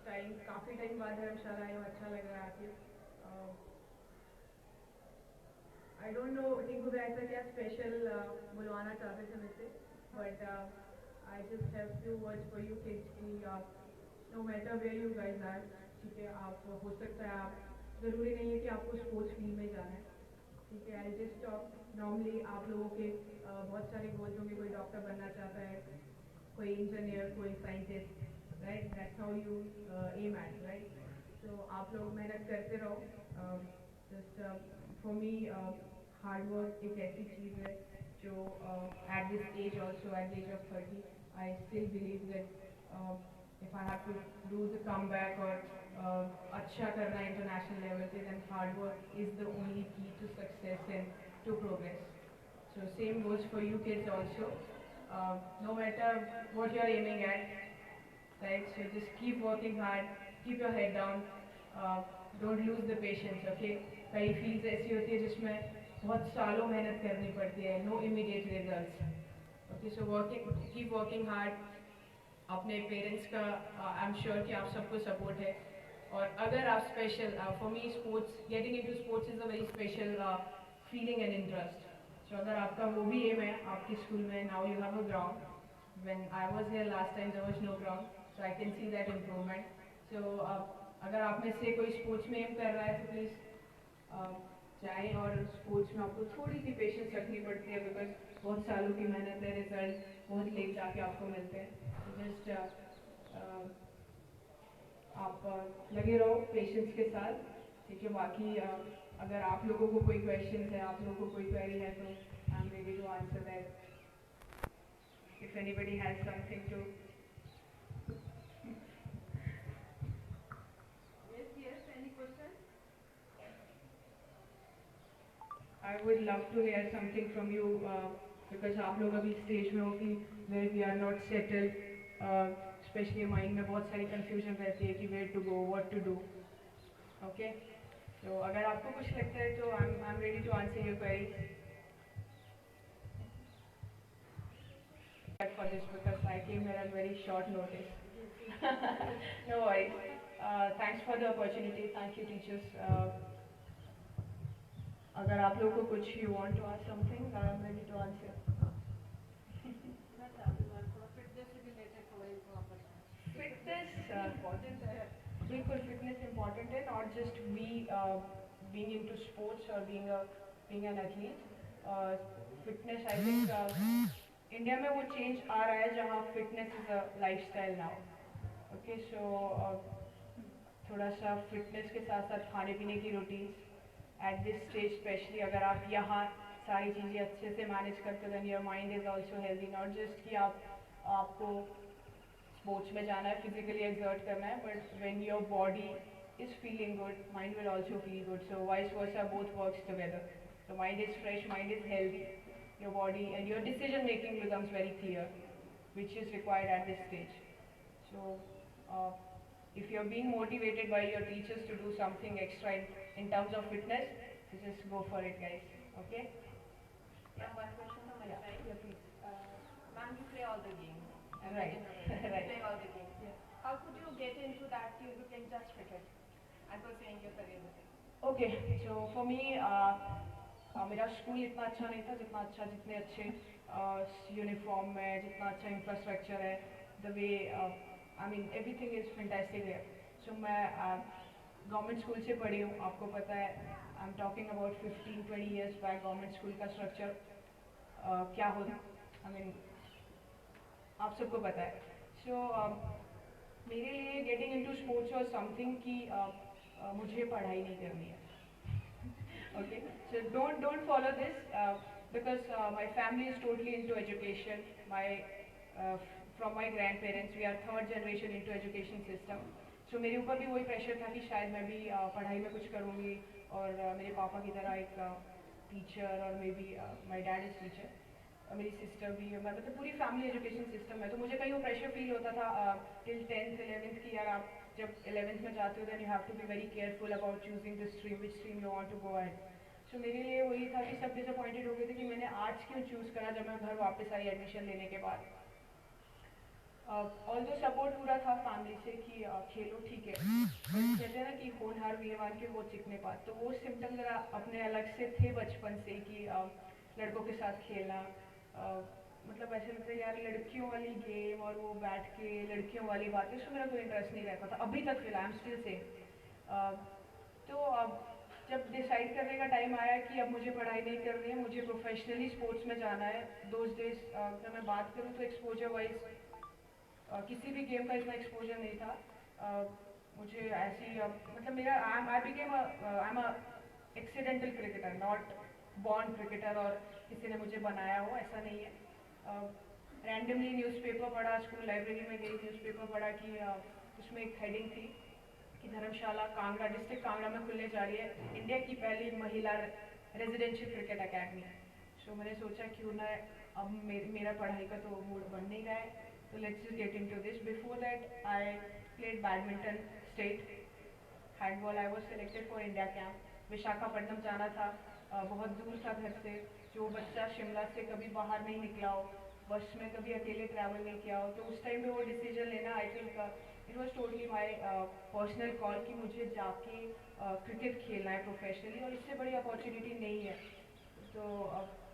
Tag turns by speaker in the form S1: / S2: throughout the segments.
S1: काफ़ी टाइम बाद धर्मशाला आए हो, अच्छा लग रहा है आके। आई डोंट नो टिंकू भाई ऐसा क्या स्पेशल बुलवाना चाहते थे मुझसे, but I just have few words for you kids कि no matter where you guys are, ठीक है, आप हो सकता है आप ज़रूरी नहीं है कि आपको स्पोर्ट्स फील्ड में जाना है, ठीक है। आई जस्ट टॉक नॉर्मली आप लोगों के बहुत सारे गोल्स होंगे, कोई डॉक्टर बनना चाहता है, कोई इंजीनियर, कोई scientist, right, that's how you aim at, right. तो आप लोग मेहनत करते रहो। Just for me hard work एक ऐसी चीज़ है जो at this age also at the age of 30 I still believe that if I have to do the comeback और अच्छा करना इंटरनेशनल लेवल पे, then hard work is the only key to success and to progress. So same goes for you kids also. No matter what you're aiming at, right? So just keep working hard, keep your head down, don't lose the patience, okay? कई fields ऐसी होती है जिसमें बहुत सालों मेहनत करनी पड़ती है, no immediate results. Okay, so keep working hard. अपने पेरेंट्स का आई एम श्योर कि आप सबको सपोर्ट है. और अगर आप special for me sports, getting into sports is a very special feeling and interest. So अगर आपका वो भी एम है आपके स्कूल में, now you have a ground. When I was here last time there was no ground, so I can see that improvement. So अगर आप में से कोई स्पोर्ट्स में एम कर रहा है तो प्लीज़ जाएँ. और स्पोर्ट्स में आपको थोड़ी सी पेशेंस रखनी पड़ती है, बिकॉज बहुत सालों की मेहनत है, रिजल्ट बहुत लेट जाके आपको मिलते हैं. जस्ट आप लगे रहो पेशेंस के साथ, ठीक है. बाकी अगर आप लोगों को कोई क्वेश्चन है, आप लोगों को कोई क्वेरी है, तो I am ready to answer that. If anybody has something to. Yes, yes, any question? I would love to hear something from you, because आप लोग अभी स्टेज में हो कि where we are not settled, specially mind में बहुत सारी confusion रहती है कि where to go, what to do. Okay, तो अगर आपको कुछ लगता है तो I'm ready to answer your queries. For this because I came here at very short notice. No worries. Thanks for the opportunity. Thank you, teachers. अगर आप लोगों को कुछ you want to ask something, I'm ready to answer. Fitness important है, बिल्कुल fitness important है. Not just being into sports और being an athlete. Fitness I think India में वो चेंज आ रहा है जहाँ fitness is a lifestyle now. Okay, so थोड़ा सा फिटनेस के साथ साथ खाने पीने की routines at this stage especially, अगर आप यहाँ सारी चीज़ें अच्छे से मैनेज करते then your mind is also healthy. Not just कि आपको स्पोर्ट्स में जाना है, फिजिकली एक्सर्ट करना है, but when your body is feeling good, mind will also feel good. So vice versa, both works together. So mind is fresh, mind is healthy, your body and your decision making becomes very clear, which is required at this stage. So if you're being motivated by your teachers to do something extra in terms of fitness, so just go for it, guys. Okay?
S2: Yeah, one question from my side.
S1: Yeah, please.
S2: Ma'am, you play all the games.
S1: Right.
S2: You
S1: Right.
S2: play all the games.
S1: Yeah.
S2: How could you get into that you became just cricket and pursuing your career with it?
S1: Okay, so for me, मेरा school इतना अच्छा नहीं था जितना अच्छा, जितने अच्छे uniform में, जितना अच्छा इंफ्रास्ट्रक्चर है, the way I mean everything is fantastic है. सो मैं गवर्नमेंट स्कूल से पढ़ी हूँ. आपको पता है, I am talking about 15-20 years back. Government school का स्ट्रक्चर क्या होता, आई मीन आप सबको पता है. सो मेरे लिए getting into sports was something कि मुझे पढ़ाई नहीं करनी है. Okay, so don't follow this, because my family is totally into education. From my grandparents, we are third generation into education system. So मेरे ऊपर भी वही प्रेशर था कि शायद मैं भी पढ़ाई में कुछ करूँगी और मेरे पापा की तरह एक टीचर, और may be my dad is teacher, मेरी सिस्टर भी है, मतलब पूरी फैमिली एजुकेशन सिस्टम है. तो मुझे कहीं वो प्रेशर फील होता था टिल 10th 11th की, यार आप जब 11th में जाते हो then you have to be very careful about choosing the stream, which stream you want to go ahead. So मेरे लिए वही था कि सब डिसअपॉइंटेड हो गए थे कि मैंने आर्ट्स क्यों चूज़ करा जब मैं घर वापस आई एडमिशन लेने के बाद. ऑल दो सपोर्ट पूरा था फैमिली से कि खेलो ठीक है, बट कहते हैं ना कि होनहार वीरवान के वो चिकने पात, तो वो सिम्टम ज़रा अपने अलग से थे बचपन से कि लड़कों के साथ खेलना, मतलब ऐसे लगता है यार लड़कियों वाली गेम और वो बैठ के लड़कियों वाली बातें, उसमें मेरा कोई इंटरेस्ट नहीं रहता था अभी तक, फिर आई एम स्टिल से। तो अब जब डिसाइड करने का टाइम आया कि अब मुझे पढ़ाई नहीं करनी है, मुझे प्रोफेशनली स्पोर्ट्स में जाना है, दोज डेज अगर मैं बात करूँ तो एक्सपोजर वाइज किसी भी गेम का इतना एक्सपोजर नहीं था। मुझे ऐसी मतलब मेरा I became I am accidental cricketer, not born cricketer और किसी ने मुझे बनाया हो, ऐसा नहीं है। रैंडमली न्यूज़पेपर पढ़ा, स्कूल लाइब्रेरी में गई, न्यूज़पेपर पढ़ा कि उसमें एक हेडिंग थी कि धर्मशाला कांगड़ा, डिस्ट्रिक्ट कांगड़ा में खुलने जा रही है इंडिया की पहली महिला रेजिडेंशियल क्रिकेट अकेडमी। सो मैंने सोचा क्यों ना, अब मेरा पढ़ाई का तो मूड बन नहीं रहा है, तो let's just get into this. Before that I played badminton state, handball, I was selected for India camp. Visakhapatnam जाना था, बहुत दूर था घर से, जो बच्चा शिमला से कभी बाहर नहीं निकला हो, बस में कभी अकेले ट्रैवल नहीं किया हो, तो उस टाइम पे वो डिसीजन लेना, I think it was totally my personal call कि मुझे जाके क्रिकेट खेलना है प्रोफेशनली, और इससे बड़ी अपॉर्चुनिटी नहीं है। तो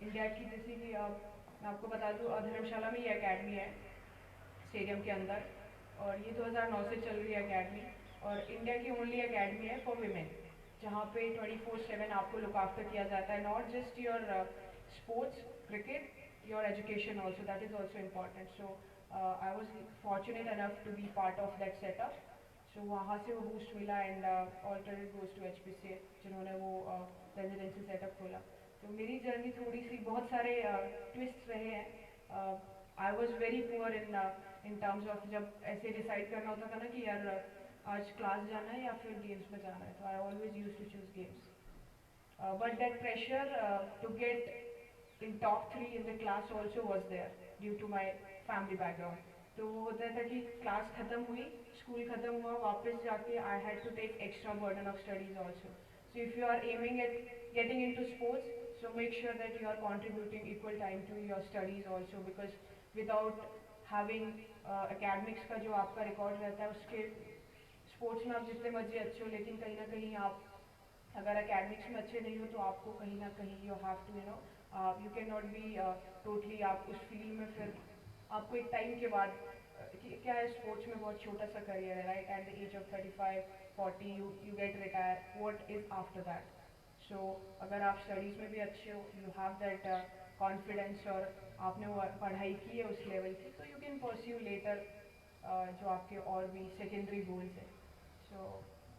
S1: इंडिया की, जैसे कि मैं आपको बता दूँ, धर्मशाला में ये अकेडमी है स्टेडियम के अंदर, और ये 2009 से चल रही है अकेडमी, और इंडिया की ओनली अकेडमी है फॉर वीमेन, जहाँ पे 24/7 आपको लुक आफ्टर किया जाता है, not just your sports cricket, your education also, that is also important. So I was fortunate enough to be part of that setup. So वहाँ से वो बूस्ट मिला, and all credit goes to HPCA जिन्होंने वो residential setup खोला। तो मेरी journey थोड़ी सी, बहुत सारे ट्विस्ट रहे हैं। I was very poor in terms of, जब ऐसे डिसाइड करना होता था ना कि यार आज क्लास जाना है या फिर गेम्स में जाना है, तो I always use to choose games. But that pressure to get in top 3 in the class also was there due to my family background. तो वो होता था कि क्लास खत्म हुई, स्कूल खत्म हुआ, वापस जाके I had to take extra burden of studies also. So if you are aiming at getting into sports, so make sure that you are contributing equal time to your studies also, because without having academics का जो आपका record रहता है, उसके sports में आप जितने मर्जी अच्छे हो, लेकिन कहीं ना कहीं आप अगर एकेडमिक्स में अच्छे नहीं हो तो आपको कहीं ना कहीं you have to you can not be totally, आप उस फील्ड में फिर आपको एक टाइम के बाद क्या है, स्पोर्ट्स में बहुत छोटा सा करियर है, right, at the age of 35-40 you get retire, what is after that. So अगर आप स्टडीज़ में भी अच्छे हो, यू हैव दैट कॉन्फिडेंस, और आपने वो पढ़ाई की है उस लेवल की, तो यू कैन परस्यू लेटर जो आपके और भी सेकेंडरी गोल्स है। सो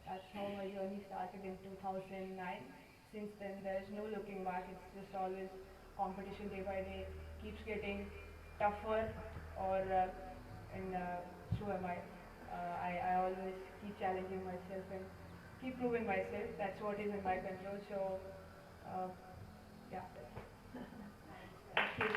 S1: that's how my journey started in 2009. Since then, there is no looking back. It's just always competition day by day keeps getting tougher, or and so am I. I always keep challenging myself and keep proving myself. That's what is in my control. So, yeah. Thank you.